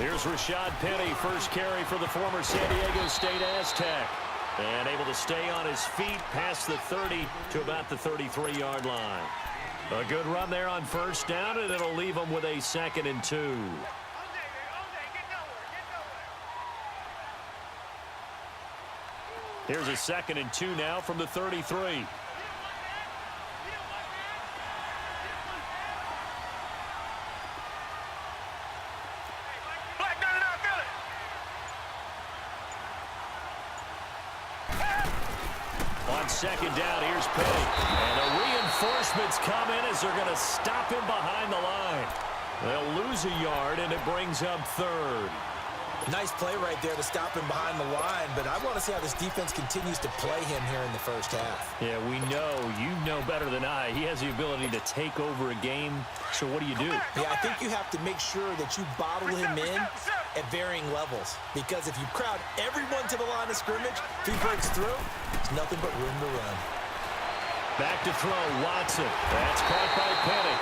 Here's Rashad Penny, first carry for the former San Diego State Aztec. And able to stay on his feet past the 30 to about the 33-yard line. A good run there on first down, and it'll leave him with a 2nd and 2. Here's a 2nd and 2 now from the 33. On 2nd down, here's Penny. And the reinforcements come in as they're going to stop him behind the line. They'll lose a yard, and it brings up 3rd. Nice play right there to stop him behind the line, but I want to see how this defense continues to play him here in the first half. Yeah, we know. You know better than I. He has the ability to take over a game, so what do you do? Yeah, I think you have to make sure that you bottle him in at varying levels, because if you crowd everyone to the line of scrimmage, if he breaks through, there's nothing but room to run. Back to throw, Watson. That's caught by Penny.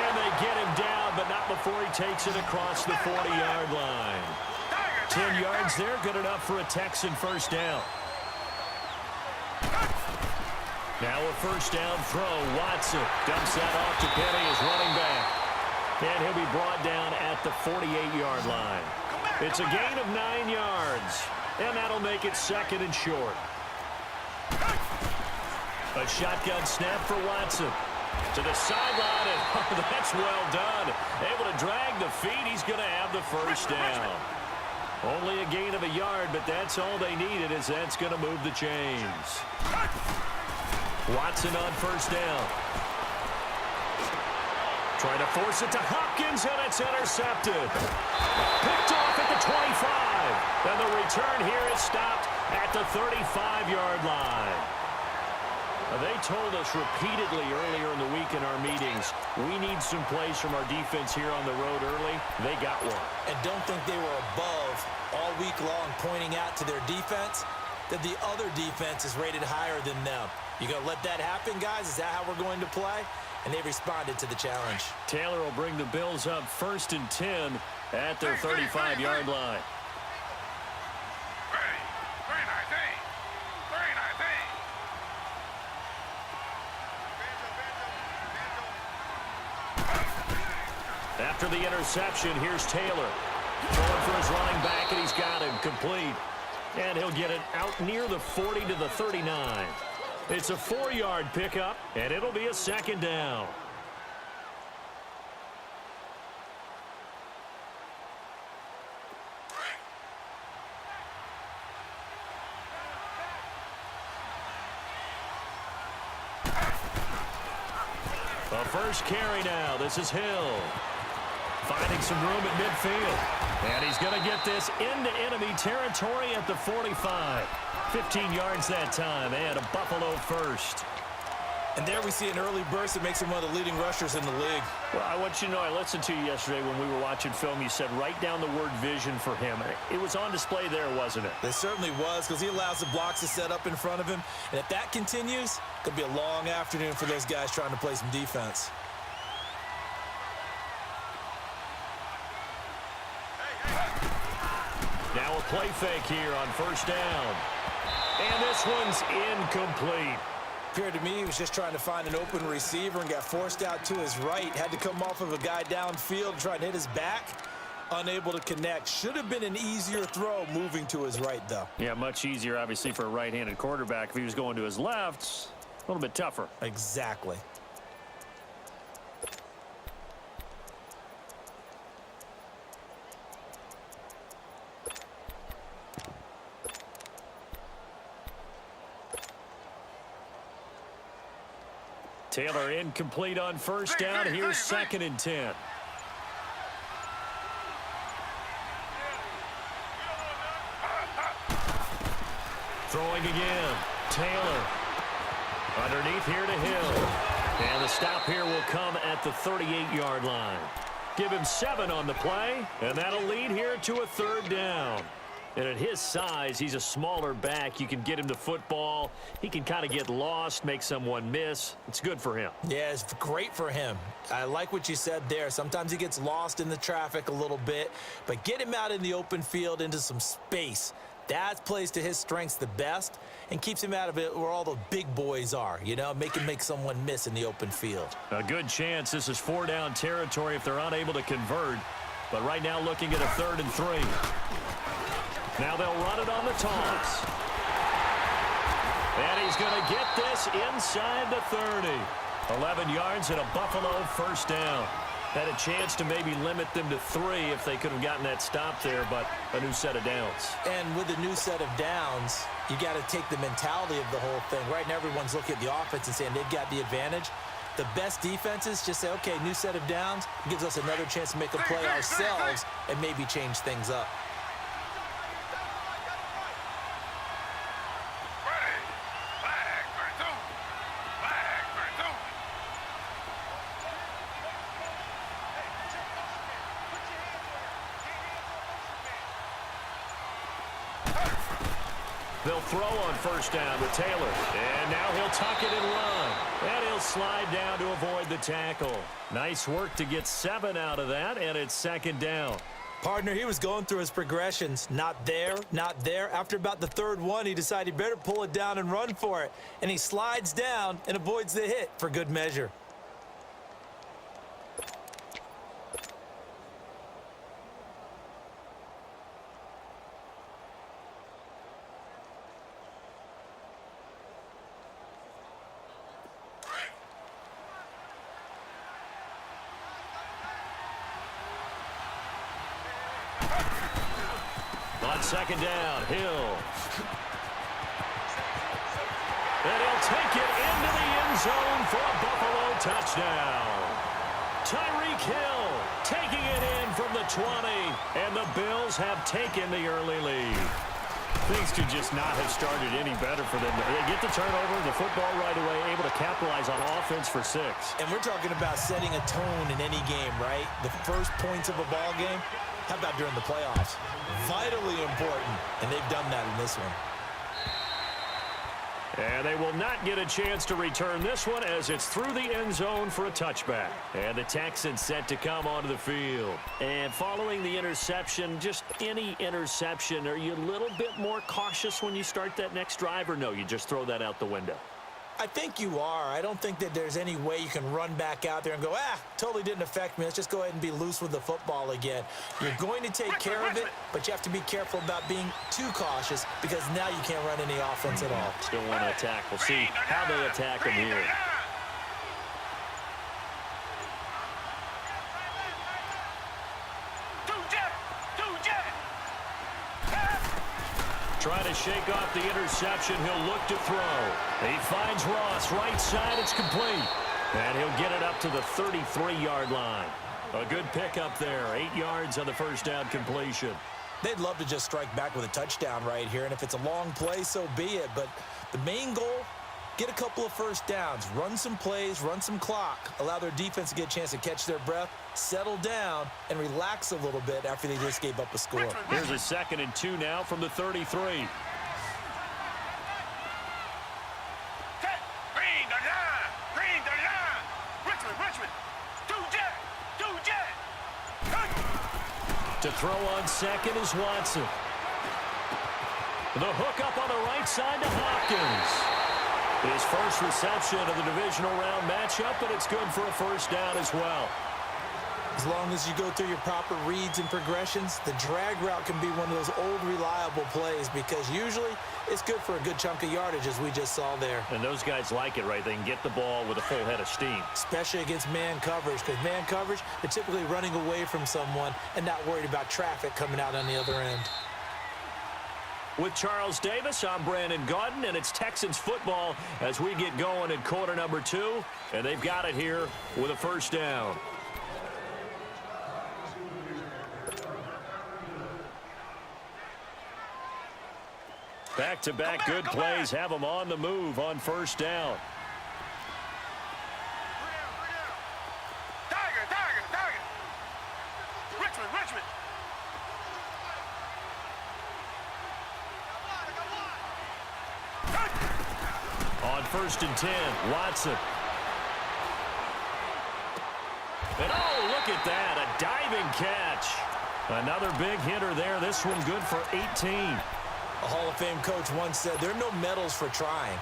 And they get him down, but not before he takes it across the 40-yard line. 10 yards there, good enough for a Texan first down. Now a first down throw. Watson dumps that off to Penny as running back. And he'll be brought down at the 48-yard line. It's a gain of 9 yards. And that'll make it 2nd and short. A shotgun snap for Watson. To the sideline, and that's well done. Able to drag the feet. He's going to have the first down. Only a gain of a yard, but that's all they needed, as that's going to move the chains. Watson on first down. Trying to force it to Hopkins, and it's intercepted. Picked off at the 25. And the return here is stopped at the 35-yard line. They told us repeatedly earlier in the week in our meetings, we need some plays from our defense here on the road early. They got one. And don't think they were above all week long pointing out to their defense that the other defense is rated higher than them. You going to let that happen, guys? Is that how we're going to play? And they responded to the challenge. Taylor will bring the Bills up 1st and 10 at their 35-yard line. After the interception, here's Taylor. Throwing for his running back, and he's got him complete. And he'll get it out near the 40 to the 39. It's a 4-yard pickup, and it'll be a 2nd down. The first carry now. This is Hill. Finding some room at midfield. And he's going to get this into enemy territory at the 45. 15 yards that time, and a Buffalo first. And there we see an early burst that makes him one of the leading rushers in the league. Well, I want you to know, I listened to you yesterday when we were watching film. You said write down the word vision for him. It was on display there, wasn't it? It certainly was, because he allows the blocks to set up in front of him. And if that continues, it could be a long afternoon for those guys trying to play some defense. Now a play fake here on first down. And this one's incomplete. Appeared to me he was just trying to find an open receiver and got forced out to his right. Had to come off of a guy downfield, trying to hit his back. Unable to connect. Should have been an easier throw moving to his right, though. Yeah, much easier, obviously, for a right-handed quarterback. If he was going to his left, a little bit tougher. Exactly. Taylor incomplete on first down. Here's 2nd and 10. Throwing again. Taylor. Underneath here to Hill. And the stop here will come at the 38-yard line. Give him 7 on the play, and that'll lead here to a 3rd down. And at his size, he's a smaller back. You can get him the football. He can kind of get lost, make someone miss. It's good for him. Yeah, it's great for him. I like what you said there. Sometimes he gets lost in the traffic a little bit, but get him out in the open field into some space. That plays to his strengths the best and keeps him out of it where all the big boys are, you know, make someone miss in the open field. A good chance this is 4-down territory if they're unable to convert. But right now looking at a 3rd and 3. Now they'll run it on the toss. And he's going to get this inside the 30. 11 yards and a Buffalo first down. Had a chance to maybe limit them to 3 if they could have gotten that stop there, but a new set of downs. And with a new set of downs, you got to take the mentality of the whole thing. Right now everyone's looking at the offense and saying they've got the advantage. The best defenses just say, okay, new set of downs. It gives us another chance to make a play ourselves and maybe change things up. They'll throw on first down with Taylor. And now he'll tuck it and run. And he'll slide down to avoid the tackle. Nice work to get 7 out of that, and it's 2nd down. Partner, he was going through his progressions. Not there, not there. After about the 3rd one, he decided he better pull it down and run for it. And he slides down and avoids the hit for good measure. On 2nd down, Hill. And he'll take it into the end zone for a Buffalo touchdown. Tyreek Hill taking it in from the 20, and the Bills have taken the early lead. Things could just not have started any better for them. They get the turnover, the football right away, able to capitalize on offense for 6. And we're talking about setting a tone in any game, right? The first points of a ball game. How about during the playoffs? Vitally important, and they've done that in this one. And they will not get a chance to return this one as it's through the end zone for a touchback. And the Texans set to come onto the field. And following the interception, just any interception, are you a little bit more cautious when you start that next drive, or no, you just throw that out the window? I think you are. I don't think that there's any way you can run back out there and go, totally didn't affect me. Let's just go ahead and be loose with the football again. You're going to take care of it, but you have to be careful about being too cautious because now you can't run any offense at all. Still want to attack. We'll see how they attack him here. Trying to shake off the interception. He'll look to throw. He finds Ross. Right side. It's complete. And he'll get it up to the 33-yard line. A good pickup there. 8 yards on the first down completion. They'd love to just strike back with a touchdown right here. And if it's a long play, so be it. But the main goal, get a couple of first downs. Run some plays, run some clock. Allow their defense to get a chance to catch their breath, settle down, and relax a little bit after they just gave up a score. Here's a 2nd and 2 now from the 33. To throw on 2nd is Watson. The hook up on the right side to Hopkins. His first reception of the divisional round matchup, and it's good for a first down as well. As long as you go through your proper reads and progressions, the drag route can be one of those old reliable plays because usually it's good for a good chunk of yardage, as we just saw there. And those guys like it, right? They can get the ball with a full head of steam. Especially against man coverage, because man coverage, they're typically running away from someone and not worried about traffic coming out on the other end. With Charles Davis, I'm Brandon Gaudin, and it's Texans football as we get going in quarter number 2. And they've got it here with a first down. Back-to-back good plays have them on the move on first down. first and 10. Watson. And oh, look at that, a diving catch. Another big hitter there. This one good for 18. A Hall of Fame coach once said, there are no medals for trying.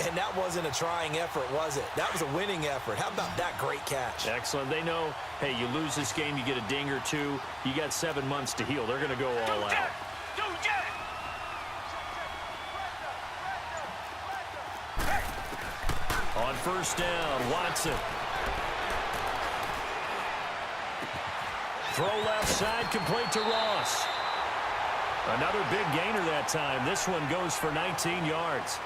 And that wasn't a trying effort, was it? That was a winning effort. How about that great catch? Excellent. They know, hey, you lose this game, you get a ding or two. You got 7 months to heal. They're going to go all out. On first down, Watson. Throw left side, complete to Ross. Another big gainer that time. This one goes for 19 yards.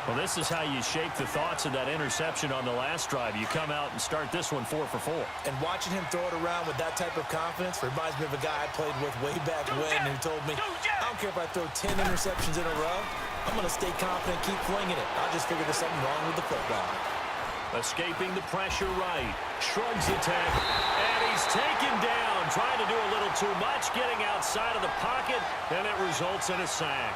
Well, this is how you shape the thoughts of that interception on the last drive. You come out and start this one 4 for 4. And watching him throw it around with that type of confidence reminds me of a guy I played with way back when who told me, I don't care if I throw 10 interceptions in a row. I'm going to stay confident, keep flinging it. I just figured there's something wrong with the football. Escaping the pressure right. Shrugs the tackle. And he's taken down. Trying to do a little too much. Getting outside of the pocket. And it results in a sack.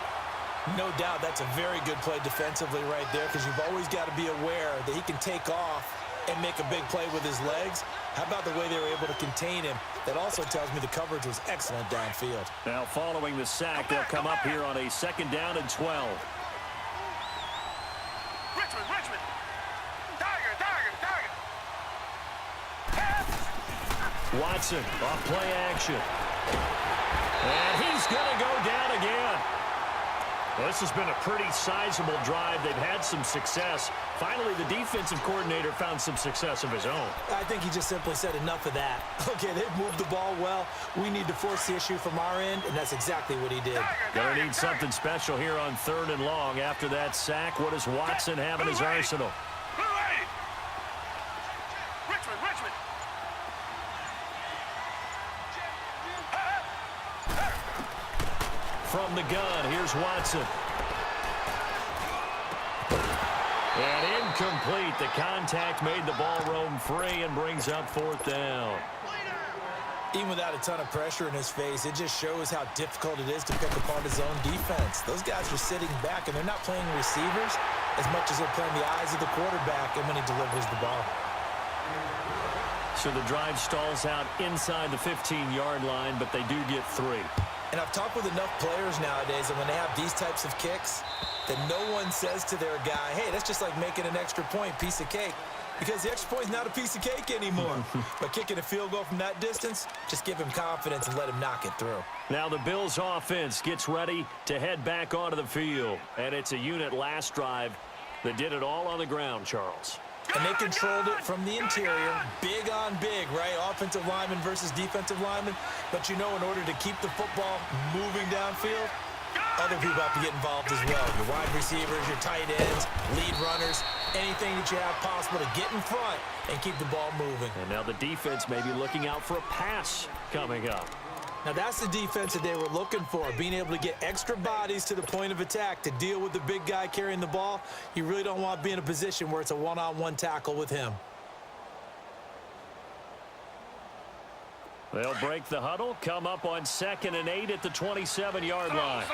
No doubt that's a very good play defensively right there, because you've always got to be aware that he can take off and make a big play with his legs. How about the way they were able to contain him? That also tells me the coverage was excellent downfield. Now following the sack, they'll come up here on a 2nd down and 12. Richmond. Target. Watson off play action. And he's going to go down again. Well, this has been a pretty sizable drive. They've had some success. Finally, the defensive coordinator found some success of his own. I think he just simply said enough of that. Okay, they've moved the ball well. We need to force the issue from our end, and that's exactly what he did. Gonna need something special here on 3rd and long. After that sack, what does Watson have in his arsenal? Richmond. From the gun, here's Watson. And incomplete. The contact made the ball roam free and brings up 4th down. Even without a ton of pressure in his face, it just shows how difficult it is to pick apart his own defense. Those guys are sitting back, and they're not playing receivers as much as they're playing the eyes of the quarterback and when he delivers the ball. So the drive stalls out inside the 15-yard line, but they do get 3. And I've talked with enough players nowadays, and when they have these types of kicks, that no one says to their guy, hey, that's just like making an extra point, piece of cake. Because the extra point is not a piece of cake anymore. But kicking a field goal from that distance, just give him confidence and let him knock it through. Now the Bills offense gets ready to head back onto the field. And it's a unit last drive that did it all on the ground, Charles. And they controlled it from the interior, big on big, right? Offensive lineman versus defensive lineman. But you know, in order to keep the football moving downfield, other people have to get involved as well. Your wide receivers, your tight ends, lead runners, anything that you have possible to get in front and keep the ball moving. And now the defense may be looking out for a pass coming up. Now that's the defense that they were looking for, being able to get extra bodies to the point of attack to deal with the big guy carrying the ball. You really don't want to be in a position where it's a one-on-one tackle with him. They'll break the huddle, come up on 2nd and 8 at the 27-yard line.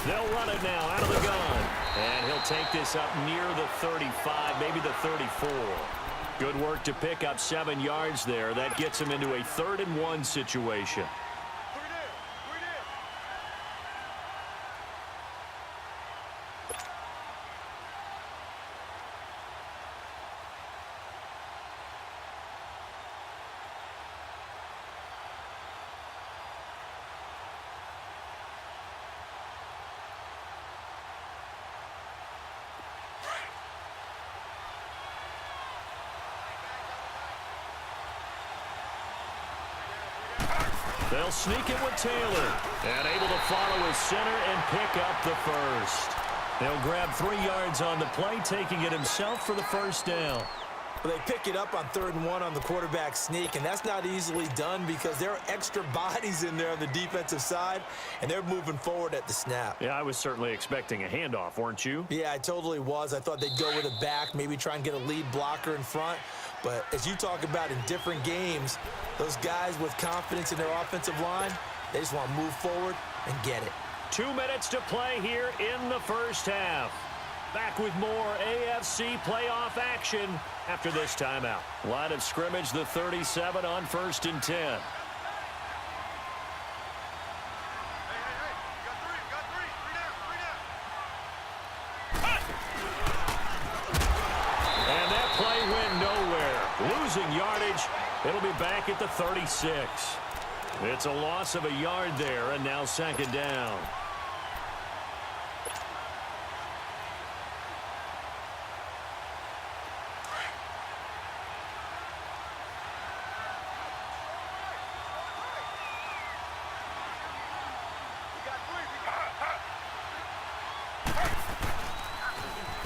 They'll run it now out of the gun. And he'll take this up near the 35, maybe the 34. Good work to pick up 7 yards there. That gets him into a 3rd and 1 situation. They'll sneak it with Taylor. And able to follow his center and pick up the first. They'll grab 3 yards on the play, taking it himself for the first down. Well, they pick it up on 3rd and 1 on the quarterback sneak, and that's not easily done because there are extra bodies in there on the defensive side, and they're moving forward at the snap. Yeah, I was certainly expecting a handoff, weren't you? Yeah, I totally was. I thought they'd go with it back, maybe try and get a lead blocker in front. But as you talk about in different games, those guys with confidence in their offensive line, they just want to move forward and get it. 2 minutes to play here in the first half. Back with more AFC playoff action after this timeout. Line of scrimmage, the 37 on 1st and 10. And that play went nowhere. Losing yardage. It'll be back at the 36. It's a loss of a yard there, and now 2nd down.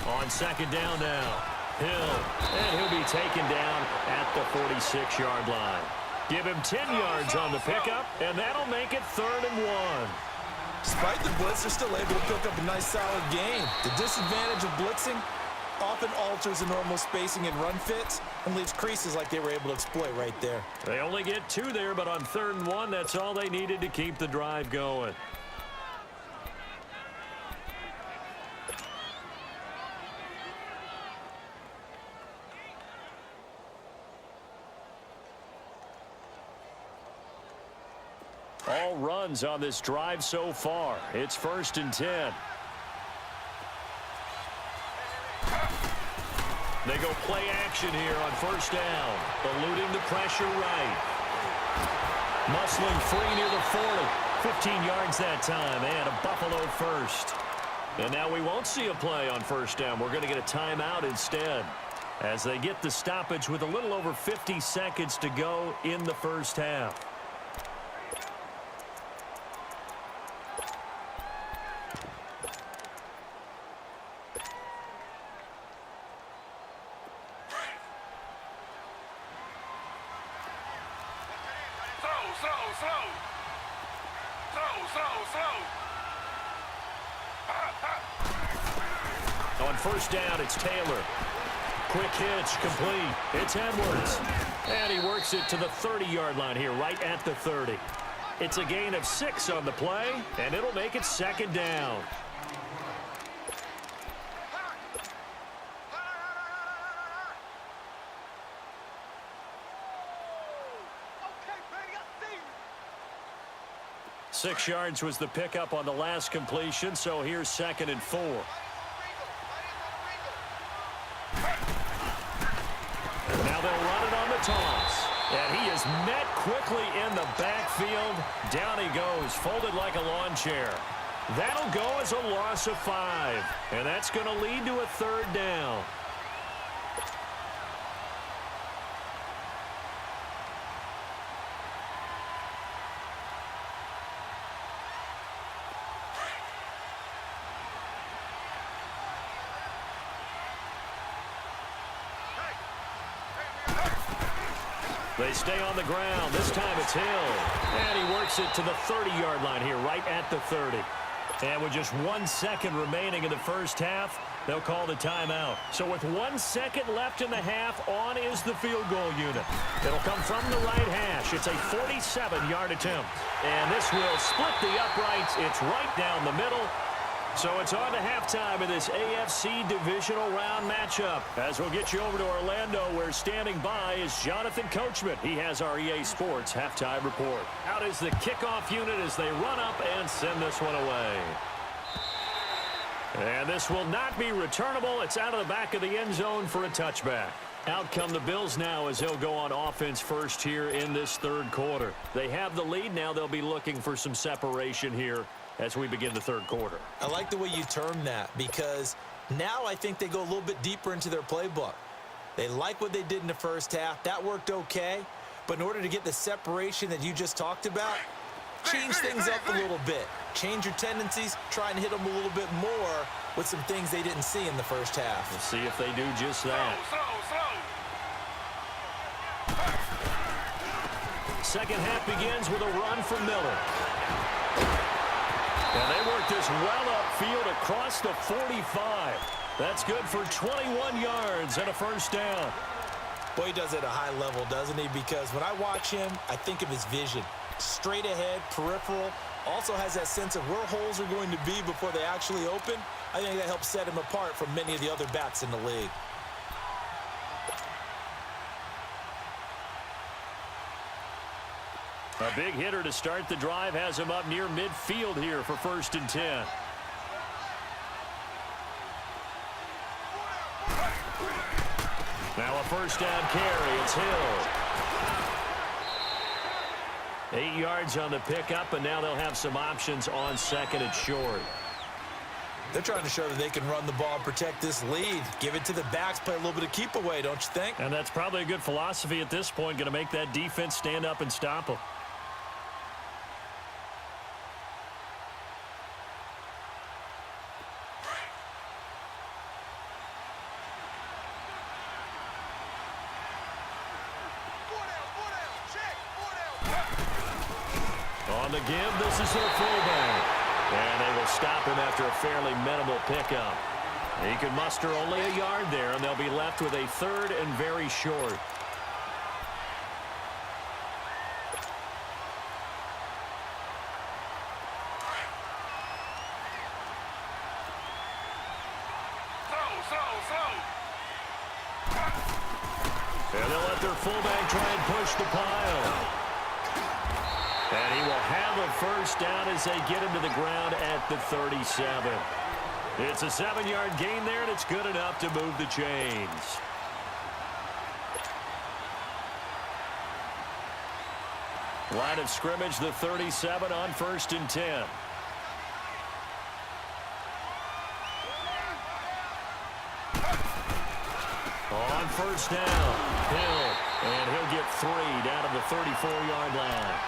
On 2nd down now. Hill, and he'll be taken down at the 46-yard line. Give him 10 yards on the pickup, and that'll make it 3rd and 1. Despite the blitz, they're still able to pick up a nice, solid gain. The disadvantage of blitzing often alters the normal spacing and run fits and leaves creases like they were able to exploit right there. They only get 2 there, but on 3rd and 1, that's all they needed to keep the drive going. All runs on this drive so far. It's 1st and 10. They go play action here on 1st down. Eluding the pressure right. Muscling free near the 40. 15 yards that time, and a Buffalo first. And now we won't see a play on 1st down. We're going to get a timeout instead, as they get the stoppage with a little over 50 seconds to go in the first half. On 1st down, it's Taylor. Quick hitch, complete. It's Edwards. And he works it to the 30-yard line here, right at the 30. It's a gain of 6 on the play, and it'll make it 2nd down. Six yards was the pickup on the last completion, so here's 2nd and 4. Now they'll run it on the toss. And he is met quickly in the backfield. Down he goes, folded like a lawn chair. That'll go as a loss of 5. And that's going to lead to a 3rd down. They stay on the ground. This time it's Hill. And he works it to the 30-yard line here, right at the 30. And with just 1 second remaining in the first half, they'll call the timeout. So with 1 second left in the half, on is the field goal unit. It'll come from the right hash. It's a 47-yard attempt. And this will split the uprights. It's right down the middle. So it's on to halftime in this AFC divisional round matchup. As we'll get you over to Orlando, where standing by is Jonathan Coachman. He has our EA Sports halftime report. Out is the kickoff unit as they run up and send this one away. And this will not be returnable. It's out of the back of the end zone for a touchback. Out come the Bills now as they'll go on offense first here in this 3rd quarter. They have the lead. Now they'll be looking for some separation here as we begin the 3rd quarter. I like the way you term that, because now I think they go a little bit deeper into their playbook. They like what they did in the first half. That worked okay. But in order to get the separation that you just talked about, change things up a little bit. Change your tendencies. Try and hit them a little bit more with some things they didn't see in the first half. We'll see if they do just that. Second half begins with a run from Miller. And they work this well upfield across the 45. That's good for 21 yards and a 1st down. Boy, he does it at a high level, doesn't he? Because when I watch him, I think of his vision. Straight ahead, peripheral, Also has that sense of where holes are going to be before they actually open. I think that helps set him apart from many of the other backs in the league. A big hitter to start the drive has him up near midfield here for 1st and 10. Now a first down carry. It's Hill. 8 yards on the pickup, and now they'll have some options on 2nd and short. They're trying to show that they can run the ball and protect this lead. Give it to the backs, play a little bit of keep away, don't you think? And that's probably a good philosophy at this point, going to make that defense stand up and stop them. On the give, this is their fullback. And they will stop him after a fairly minimal pickup. He can muster only a yard there, and they'll be left with a 3rd and very short. And they'll let their fullback try and push the pile. And he will have a first down as they get him to the ground at the 37. It's a 7-yard gain there, and it's good enough to move the chains. Line of scrimmage, the 37 on 1st and 10. On first down, Hill, and he'll get 3 down to the 34-yard line.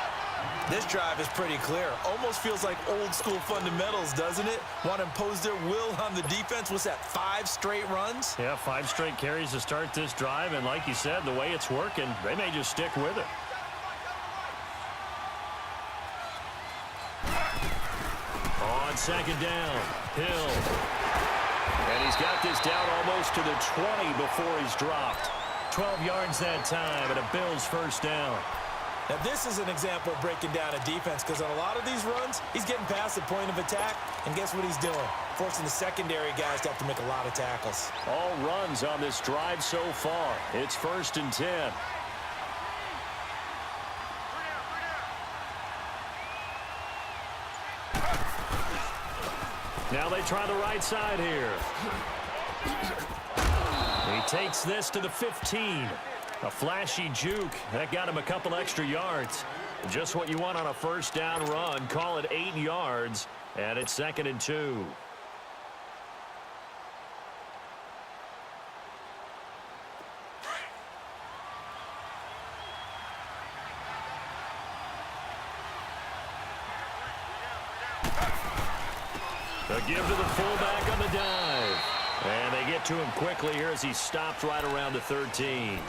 This drive is pretty clear. Almost feels like old school fundamentals, doesn't it? Want to impose their will on the defense. What's that, 5 straight runs? Yeah, 5 straight carries to start this drive, and like you said, the way it's working, they may just stick with it. On 2nd down, Hill. And he's got this down almost to the 20 before he's dropped. 12 yards that time, and a Bills first down. Now, this is an example of breaking down a defense, because on a lot of these runs, he's getting past the point of attack, and guess what he's doing? Forcing the secondary guys to have to make a lot of tackles. All runs on this drive so far. It's 1st and 10. Now they try the right side here. He takes this to the 15. A flashy juke. That got him a couple extra yards. Just what you want on a first down run. Call it 8 yards. And it's 2nd and 2. A give to the fullback on the dive. And they get to him quickly here as he stopped right around the 13.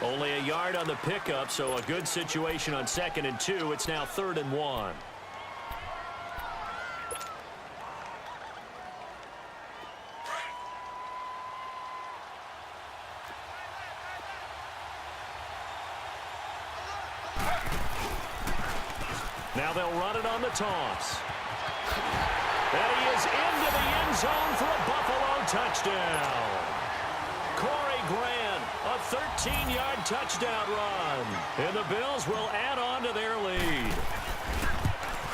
Only a yard on the pickup, so a good situation on 2nd and 2. It's now 3rd and 1. Now they'll run it on the toss. And he is into the end zone for a Buffalo touchdown. Corey Grant, a 13-yard touchdown run. And the Bills will add on to their lead.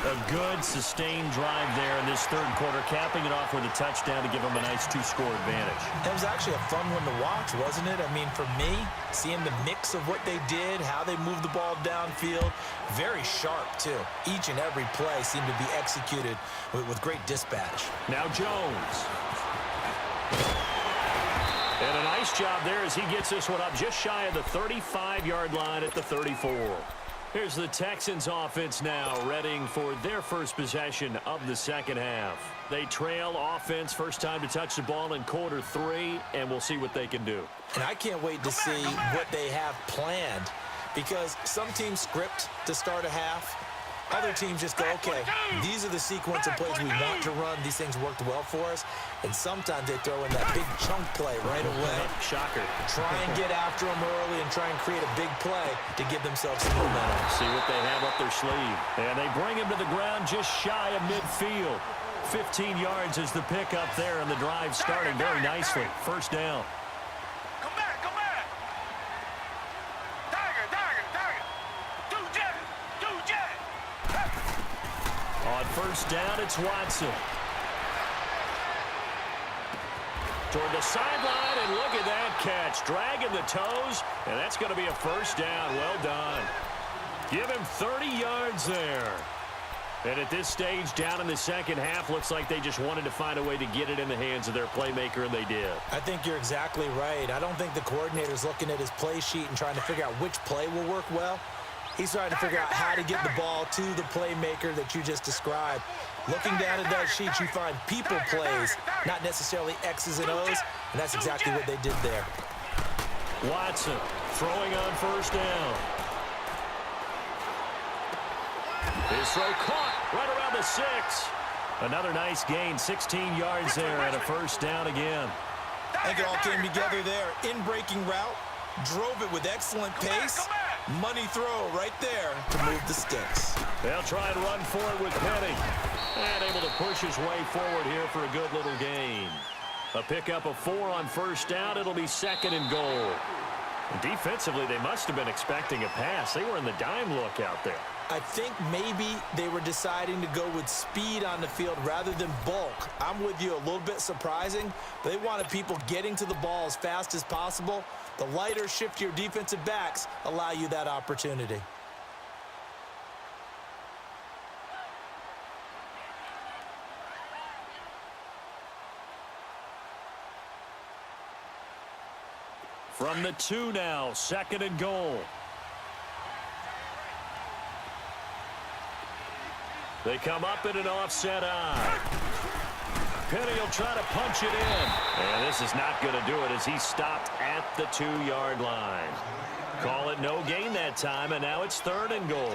A good, sustained drive there in this 3rd quarter, capping it off with a touchdown to give them a nice 2-score advantage. It was actually a fun one to watch, wasn't it? I mean, for me, seeing the mix of what they did, how they moved the ball downfield, very sharp, too. Each and every play seemed to be executed with great dispatch. Now Jones. And a nice job there as he gets this one up just shy of the 35-yard line at the 34. Here's the Texans offense now, readying for their first possession of the second half. They trail offense, first time to touch the ball in quarter 3, and we'll see what they can do. And I can't wait to see what they have planned, because some teams script to start a half, Other teams just go, okay, these are the sequence of plays we want to run. These things worked well for us. And sometimes they throw in that big chunk play right away. Shocker. Try and get after them early and try and create a big play to give themselves some momentum. See what they have up their sleeve. And they bring him to the ground just shy of midfield. 15 yards is the pickup there, and the drive starting very nicely. First down. Come back, come back. Tiger, tiger, tiger. Do jet. On first down, it's Watson. Toward the sideline, and look at that catch. Dragging the toes, and that's going to be a first down. Well done. Give him 30 yards there. And at this stage, down in the second half, looks like they just wanted to find a way to get it in the hands of their playmaker, and they did. I think you're exactly right. I don't think the coordinator's looking at his play sheet and trying to figure out which play will work well. He's trying to figure out how to get the ball to the playmaker that you just described. Looking down at that sheet, you find people plays, not necessarily X's and O's, and that's exactly what they did there. Watson throwing on first down. His throw caught right around the 6. Another nice gain, 16 yards there, and a first down again. I think it all came together there. In-breaking route, drove it with excellent pace. Money throw right there to move the sticks. They'll try and run for it with Penny. And able to push his way forward here for a good little gain. A pickup of 4 on first down. It'll be second and goal. And defensively, they must have been expecting a pass. They were in the dime look out there. I think maybe they were deciding to go with speed on the field rather than bulk. I'm with you, a little bit surprising. But they wanted people getting to the ball as fast as possible. The lighter, shiftier defensive backs allow you that opportunity. From the 2 now, second and goal. They come up in an offset eye. Penny will try to punch it in. And this is not going to do it as he stopped at the 2-yard line. Call it no gain that time, and now it's third and goal.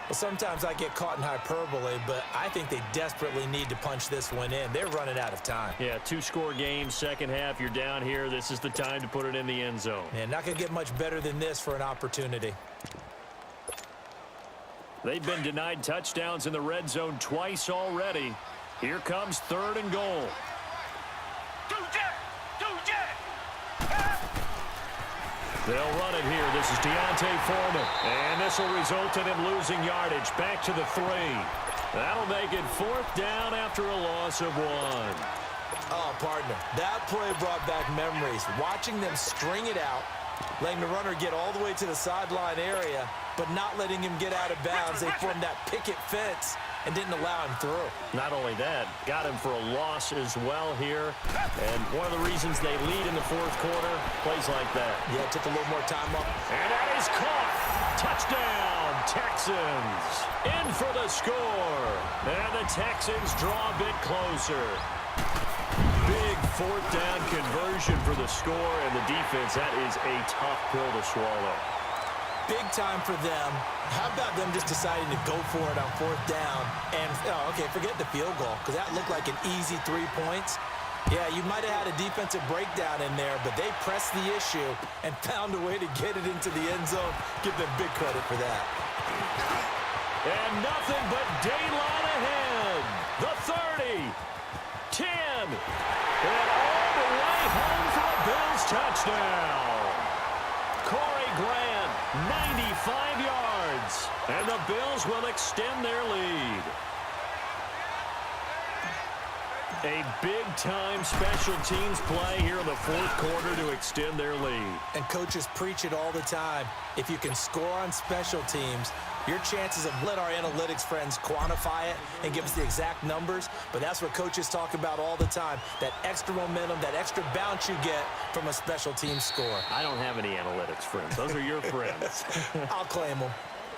Well, sometimes I get caught in hyperbole, but I think they desperately need to punch this one in. They're running out of time. Yeah, 2-score game, second half. You're down here. This is the time to put it in the end zone. Man, not going to get much better than this for an opportunity. They've been denied touchdowns in the red zone twice already. Here comes third and goal. Do jet. They'll run it here. This is Deontay Foreman. And this will result in him losing yardage. Back to the 3. That'll make it fourth down after a loss of 1. Oh, partner, that play brought back memories. Watching them string it out, letting the runner get all the way to the sideline area, but not letting him get out of bounds. They formed that picket fence and didn't allow him through. Not only that, got him for a loss as well here. And one of the reasons they lead in the fourth quarter, plays like that. Yeah, it took a little more time off. And that is caught. Touchdown, Texans. In for the score. And the Texans draw a bit closer. Big fourth down conversion for the score, and the defense, that is a tough pill to swallow. Big time for them. How about them just deciding to go for it on fourth down? And, oh, okay, forget the field goal, because that looked like an easy 3 points. Yeah, you might have had a defensive breakdown in there, but they pressed the issue and found a way to get it into the end zone. Give them big credit for that. And nothing but daylight ahead. The 30, 10, and all the way home for a Bills touchdown. Corey Grant, 95 yards, and the Bills will extend their lead. A big-time special teams play here in the fourth quarter to extend their lead. And coaches preach it all the time. If you can score on special teams, your chances of let our analytics friends quantify it and give us the exact numbers, but that's what coaches talk about all the time, that extra momentum, that extra bounce you get from a special team score. I don't have any analytics friends. Those are your friends. I'll claim them.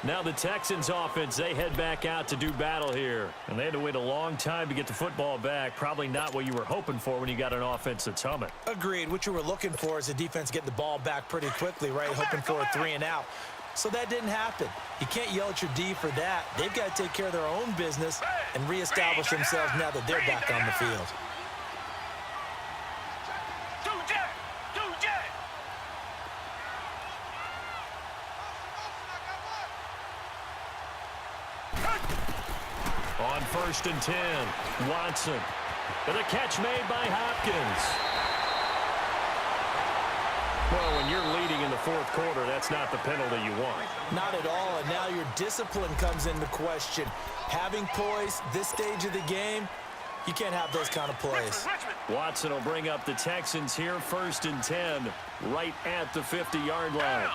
Now the Texans offense, they head back out to do battle here. And they had to wait a long time to get the football back. Probably not what you were hoping for when you got an offense that's humming. Agreed. What you were looking for is the defense getting the ball back pretty quickly, right? Hoping for a 3 and out. So that didn't happen. You can't yell at your D for that. They've got to take care of their own business and reestablish themselves now that they're back on the field. On 1st and 10, Watson. And a catch made by Hopkins. Well, when you're leading in the 4th quarter, that's not the penalty you want. Not at all, and now your discipline comes into question. Having poise this stage of the game, you can't have those kind of plays. Watson will bring up the Texans here, 1st and 10, right at the 50-yard line.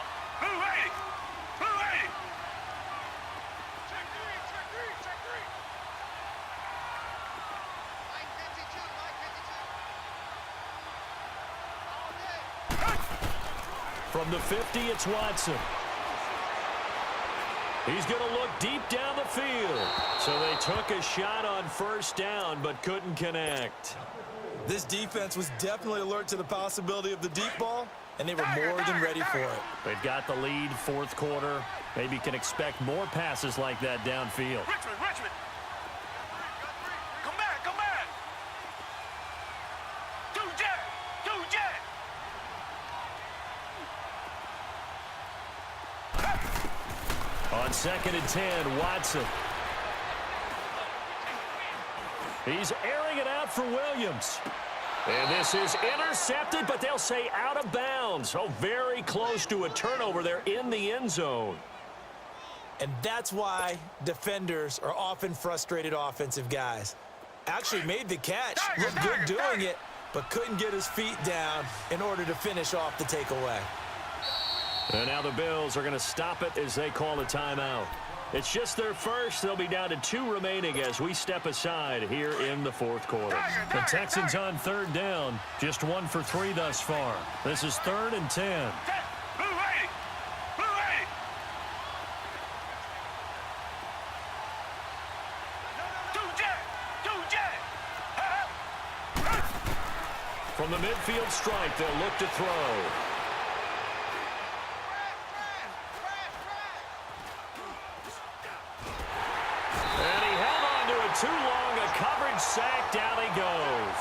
From the 50, it's Watson. He's going to look deep down the field. So they took a shot on 1st down, but couldn't connect. This defense was definitely alert to the possibility of the deep ball, and they were more than ready for it. They've got the lead, 4th quarter. Maybe can expect more passes like that downfield. Richmond. Come back. Do jet. On 2nd and 10, Watson. He's airing it out for Williams. And this is intercepted, but they'll say out of bounds. Oh, very close to a turnover there in the end zone. And that's why defenders are often frustrated offensive guys. Actually made the catch, looked good doing it, but couldn't get his feet down in order to finish off the takeaway. And now the Bills are going to stop it as they call a timeout. It's just their first. They'll be down to 2 remaining as we step aside here in the 4th quarter. The Texans on 3rd down, just 1 for 3 thus far. This is 3rd and 10. From the midfield stripe, they'll look to throw. Too long, a coverage sack, down he goes.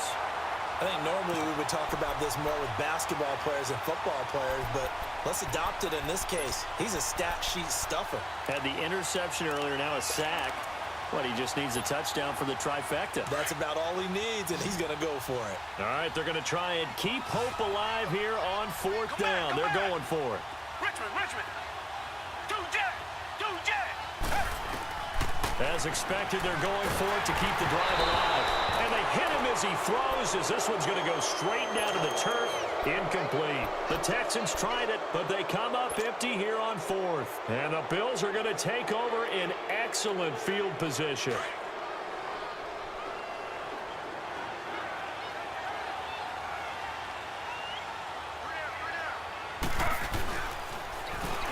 I think normally we would talk about this more with basketball players and football players, but let's adopt it in this case. He's a stat sheet stuffer. Had the interception earlier, now a sack. What, he just needs a touchdown for the trifecta. That's about all he needs, and he's going to go for it. All right, they're going to try and keep hope alive here on 4th down. They're going for it. Richmond. Do jet. As expected, they're going for it to keep the drive alive. And they hit him as he throws, as this one's going to go straight down to the turf. Incomplete. The Texans tried it, but they come up empty here on 4th. And the Bills are going to take over in excellent field position.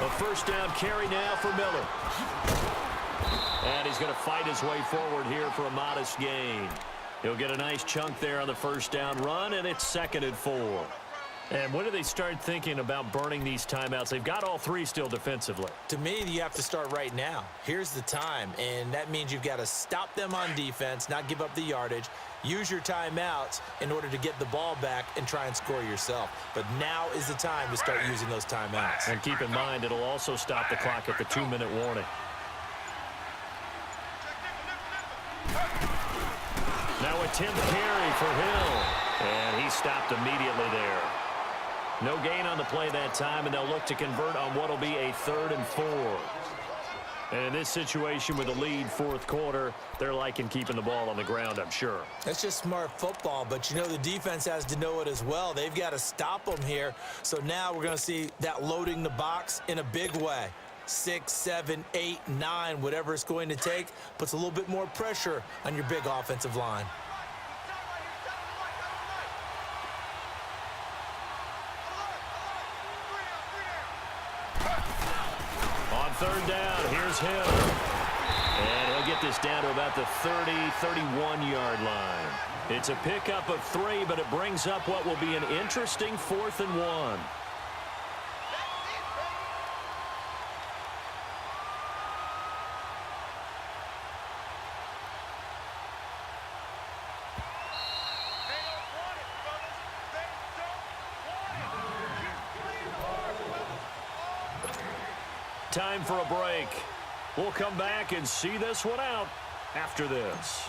A 1st down carry now for Miller. And he's going to fight his way forward here for a modest gain. He'll get a nice chunk there on the 1st down run, and it's 2nd and 4. And when do they start thinking about burning these timeouts? They've got all 3 still defensively. To me, you have to start right now. Here's the time, and that means you've got to stop them on defense, not give up the yardage, use your timeouts in order to get the ball back and try and score yourself. But now is the time to start using those timeouts. And keep in mind, it'll also stop the clock at the 2-minute warning. Now a 10th carry for Hill, and he stopped immediately there. No gain on the play that time, and they'll look to convert on what will be a 3rd and 4. And in this situation with the lead 4th quarter, they're liking keeping the ball on the ground, I'm sure. That's just smart football, but you know the defense has to know it as well. They've got to stop them here. So now we're going to see that loading the box in a big way. 6, 7, 8, 9, whatever it's going to take, puts a little bit more pressure on your big offensive line. On 3rd down, here's Hill. And he'll get this down to about the 30, 31-yard line. It's a pickup of 3, but it brings up what will be an interesting 4th and 1. time for a break. We'll come back and see this one out after this.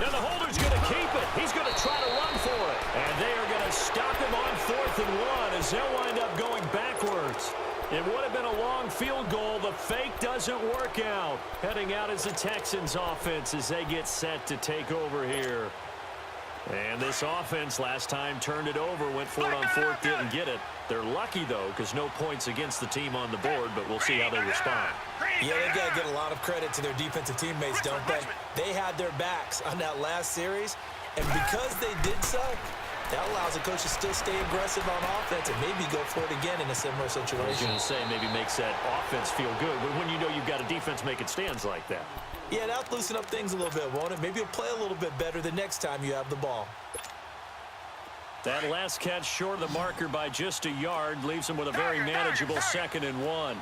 And the holder's going to keep it. He's going to try to run for it. And they are going to stop him on 4th and 1 as they'll wind up going backwards. It would have been a long field goal. The fake doesn't work out. Heading out is the Texans offense as they get set to take over here. And this offense last time turned it over, went for it on 4th, didn't get it. They're lucky, though, because no points against the team on the board, but we'll see how they respond. Yeah, they've got to get a lot of credit to their defensive teammates, don't they? They had their backs on that last series, and because they did so, that allows the coach to still stay aggressive on offense and maybe go for it again in a similar situation. I was going to say maybe makes that offense feel good, but when you know you've got a defense making stands like that. Yeah, that'll loosen up things a little bit, won't it? Maybe you'll play a little bit better the next time you have the ball. That last catch short of the marker by just a yard leaves him with a very manageable 2nd and 1.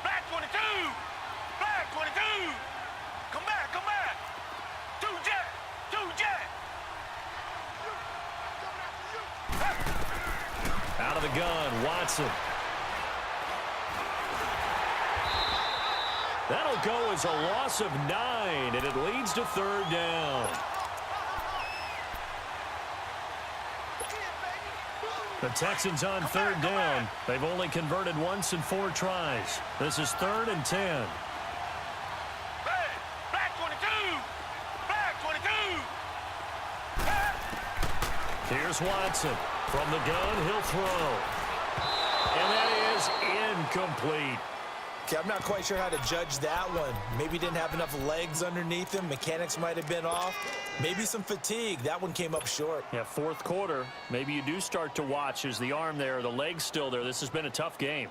Black 22! Black 22! Come back, come back! Two jet! Out of the gun, Watson. That'll go as a loss of 9, and it leads to 3rd down. The Texans on 3rd down. They've only converted once in 4 tries. This is 3rd and 10. Hey, Black 22! Black 22! Here's Watson. From the gun, he'll throw. And that is incomplete. Okay, I'm not quite sure how to judge that one. Maybe didn't have enough legs underneath him. Mechanics might have been off. Maybe some fatigue. That one came up short. Yeah, 4th quarter. Maybe you do start to watch. Is the arm there, the leg's still there? This has been a tough game.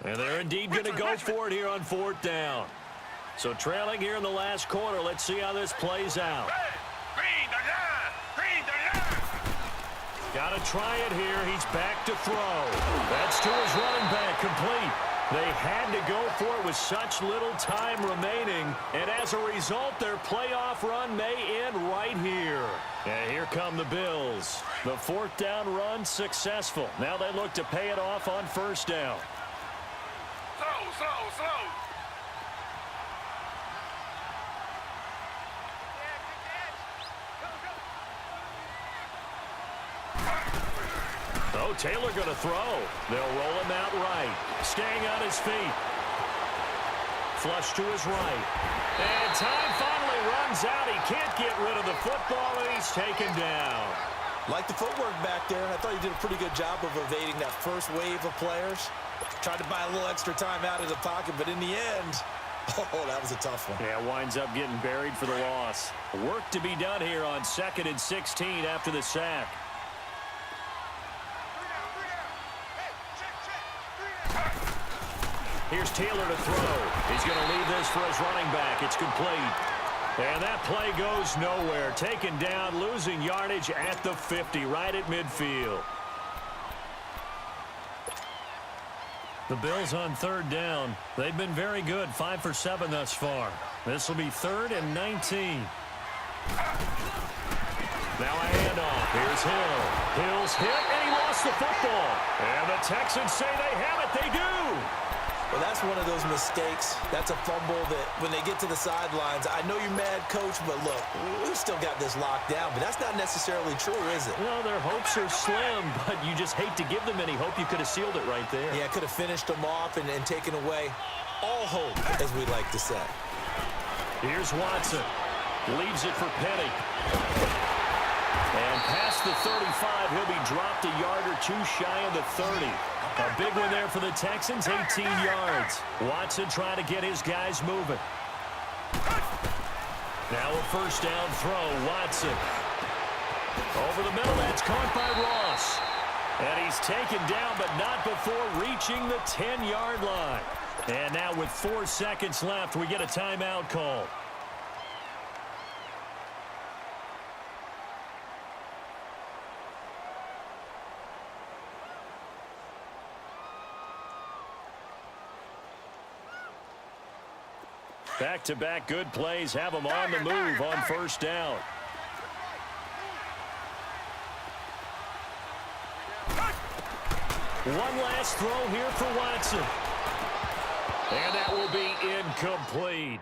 And they're indeed going to go for it here on 4th down. So trailing here in the last quarter. Let's see how this plays out. Green 39! Got to try it here. He's back to throw. That's to his running back, complete. They had to go for it with such little time remaining, and as a result, their playoff run may end right here. And here come the Bills. The 4th down run successful. Now they look to pay it off on 1st down. Slow! Oh, Taylor going to throw. They'll roll him out right. Staying on his feet. Flush to his right. And time finally runs out. He can't get rid of the football, and he's taken down. Like the footwork back there, and I thought he did a pretty good job of evading that first wave of players. Tried to buy a little extra time out of the pocket, but in the end, oh, that was a tough one. Yeah, winds up getting buried for the loss. Work to be done here on 2nd and 16 after the sack. Here's Taylor to throw. He's going to leave this for his running back. It's complete. And that play goes nowhere. Taken down, losing yardage at the 50, right at midfield. The Bills on 3rd down. They've been very good, 5 for 7 thus far. This will be 3rd and 19. Now a handoff. Here's Hill. Hill's hit, and he lost the football. And the Texans say they have it. They do. Well, that's one of those mistakes. That's a fumble that when they get to the sidelines, I know you're mad, Coach, but look, we've still got this locked down. But that's not necessarily true, is it? Well, their hopes are slim, but you just hate to give them any hope. You could have sealed it right there. Yeah, could have finished them off and taken away all hope, as we like to say. Here's Watson. Leaves it for Penny. And past the 35, he'll be dropped a yard or two shy of the 30. A big one there for the Texans, 18 yards. Watson trying to get his guys moving. Now a 1st down throw, Watson. Over the middle, that's caught by Ross. And he's taken down, but not before reaching the 10-yard line. And now with 4 seconds left, we get a timeout call. Back-to-back good plays have them on the move on 1st down. One last throw here for Watson. And that will be incomplete.